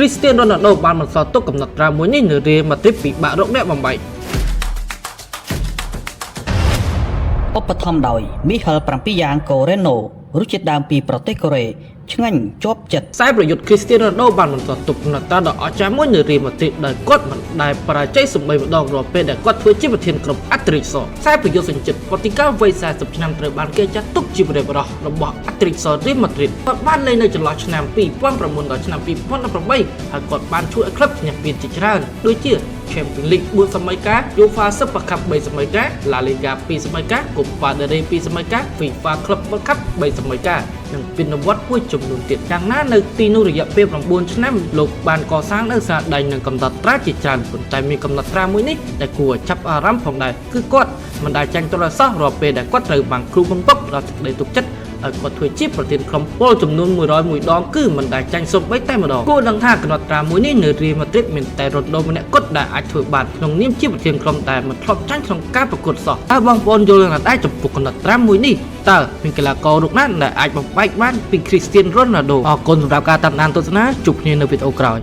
គ្រីស្ទៀន រ៉ូណាល់ដូ បានបន្សល់ទុកកំណត់ត្រាមួយនេះនៅរៀលម៉ាឌ្រីតពិបាករកអ្នកបំបី ឧបត្ថម្ភដោយ Michael 7 យ៉ាងកូរ៉េណូ រសជាតិដើមពីប្រទេសកូរ៉េឆ្ងាញ់ជាប់ចិត្ត ខ្សែប្រយុទ្ធគ្រីស្ទៀន រ៉ូណាល់ដូ បានបន្សល់ទុកកំណត់ត្រាដ៏អស្ចារ្យមួយនៅរៀលម៉ាឌ្រីតដោយគាត់មិនដែលបរាជ័យសូម្បីម្ដងរាល់ពេលដែលគាត់ធ្វើជាប្រធានក្រុមអាត្រិកសខ្សែប្រយុទ្ធសញ្ជាតិប៉ូទុយហ្គាល់វ័យ 40 ឆ្នាំត្រូវបានគេចាត់ទុកជាព្រះបរោះរបស់អាត្រិកសរៀលម៉ាឌ្រីតគាត់បានលេងនៅចន្លោះឆ្នាំ 2009 ដល់ឆ្នាំ 2018 ហើយគាត់បានជួយឲ្យក្លឹបឈ្នះពានជាច្រើនដូចជា Champions League 4 សម័យកាល UEFA Super Cup 3 សម័យកាល La Liga 2 សម័យកាល Copa del Rey 2 សម័យកាល FIFA Club World Cup 3 សម័យកាល និងពានរង្វាន់មួយចំនួនទៀតយ៉ាងណានៅទីនោះរយៈពេល 9 ឆ្នាំលោកបានកសាងនៅស្នាដៃនឹងកំណត់ត្រាជាច្រើនប៉ុន្តែមានកំណត់ត្រាមួយនេះដែលគួរឲ្យចាប់អារម្មណ៍ផងដែរគឺគាត់មិនដែលចាញ់ទូរស័ព្ទរាល់ពេលដែលគាត់ត្រូវបានគ្រូបង្វឹកដល់សេចក្តីទុកចិត្តឲ្យគាត់ធ្វើជាប្រធានក្រុមពលចំនួន101ដងគឺមិនដែលចាញ់សូម្បីតែម្ដងគួរដឹងថាកំណត់ត្រាមួយនេះនៅរៀលម៉ាឌ្រីតមានតែរ៉ូណាល់ដូម្នាក់គត់ដែលអាចធ្វើបានក្នុងនាមជាប្រធានក្រុមតែមិនធ្លាប់ចាញ់ក្នុងការប្រកួតសោះតើបងប្អូនយល់យ៉ាងណាដែរចំពោះកំណត់ត្រាមួយនេះតើមានកីឡាកររូបណាដែលអាចបំបែកបានពីគ្រីស្ទៀន រ៉ូណាល់ដូអរគុណសម្រាប់ការតាមដានទស្សនាជួបគ្នានៅវីដេអូក្រោយ